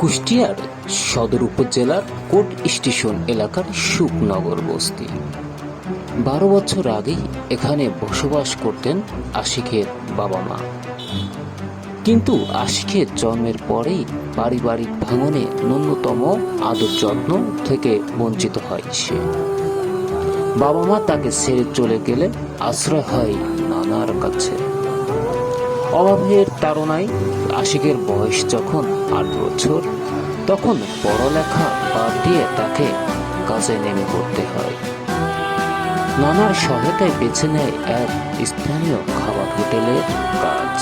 কুষ্টিয়ার সদর উপজেলার কোট স্টেশন এলাকার সুখনগর বস্তি। 12 বছর আগেই এখানে বসবাস করতেন আশিকের বাবা মা। কিন্তু আশিকের জন্মের পরেই পারিবারিক ভাঙনে ন্যূনতম আদর যত্ন থেকে বঞ্চিত হয় সে। বাবা মা তাকে ছেড়ে চলে গেলে আশ্রয় হয় নানার কাছে। অভাবের তাড়নায় আশিকের বয়স যখন 8 বছর, তখন পড়ালেখা বাদ দিয়ে তাকে কাজে নেমে পড়তে হয়। নানার সহায়তায় বেছে নেয় এক স্থানীয় খাবার হোটেলের কাজ।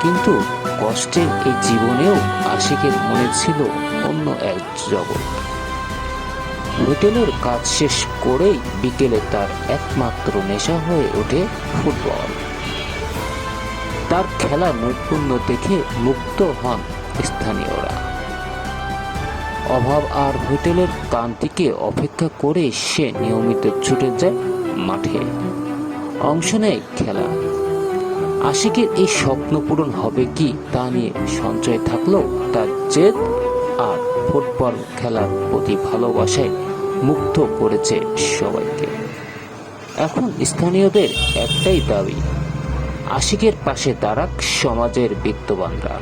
কিন্তু কষ্টের এই জীবনেও আশিকের মনে ছিল অন্য এক জগৎ। হোটেলের কাজ শেষ করেই বিকেলে তার একমাত্র নেশা হয়ে ওঠে ফুটবল। তার খেলা নৈপুণ্য দেখে মুগ্ধ হন স্থানীয়রা। অভাব আর হোটেলের ক্লান্তিকে অপেক্ষা করে সে নিয়মিত ছুটে যায় মাঠে, অংশ নেয় খেলা। আশিকের এই স্বপ্ন পূরণ হবে কি তা নিয়ে সঞ্চয় থাকলেও তার জেদ আর ফুটবল খেলার প্রতি ভালোবাসায় মুগ্ধ করেছে সবাইকে। এখন স্থানীয়দের একটাই দাবি, আশিকের পাশে দাঁড়াক সমাজের বিত্তবানরা।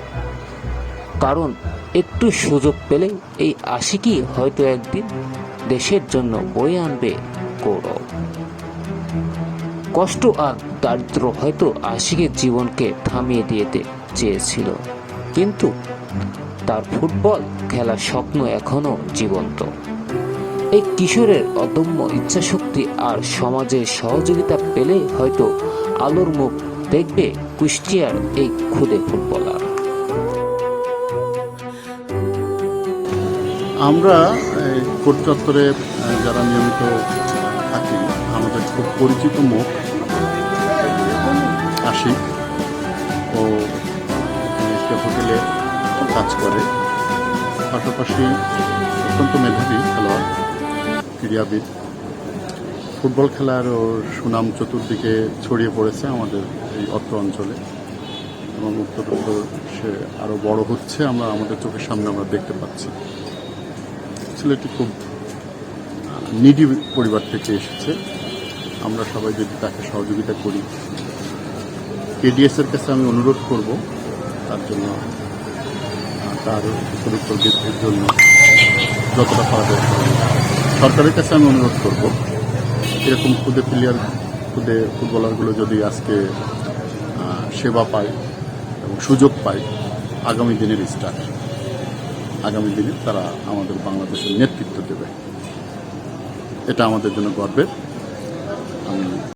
কারণ একটু সুযোগ পেলে এই আশিকই হয়তো একদিন দেশের জন্য বয়ে আনবে গৌরব। কষ্ট আর দারিদ্র হয়তো আশিকের জীবনকে থামিয়ে দিতে চেয়েছিল, কিন্তু তার ফুটবল খেলার স্বপ্ন এখনো জীবন্ত। এই কিশোরের অদম্য ইচ্ছাশক্তি আর সমাজের সহযোগিতা পেলে হয়তো আলোর মুখ দেখবে কুষ্টিয়ার এই ক্ষুদে ফুটবলার। আমরা কোট চত্বরে যারা নিয়মিত থাকি, আমাদের খুব পরিচিত মুখ আশিক। ও একটা হোটেলে কাজ করে, পাশাপাশি অত্যন্ত মেধাবী খেলোয়াড়, ক্রীড়াবিদ। ফুটবল খেলার ওর সুনাম চতুর্দিকে ছড়িয়ে পড়েছে আমাদের এই অত্র অঞ্চলে, এবং উত্তরোত্তর সে আরও বড় হচ্ছে, আমরা আমাদের চোখের সামনে আমরা দেখতে পাচ্ছি। ছেলেটি খুব নিডি পরিবার থেকে এসেছে। আমরা সবাই যদি তাকে সহযোগিতা করি, কেডিএস-এর কাছে আমি অনুরোধ করব তার জন্য, তার উত্তরোত্তর বৃদ্ধির জন্য যতটা পারা যায়। সরকারের কাছে আমি অনুরোধ করব, এরকম ক্ষুদে ফুটবলারগুলো যদি আজকে সেবা পায় এবং সুযোগ পায়, আগামী দিনের স্টার, আগামী দিনে তারা আমাদের বাংলাদেশের নেতৃত্ব দেবে। এটা আমাদের জন্য গর্বের। আমি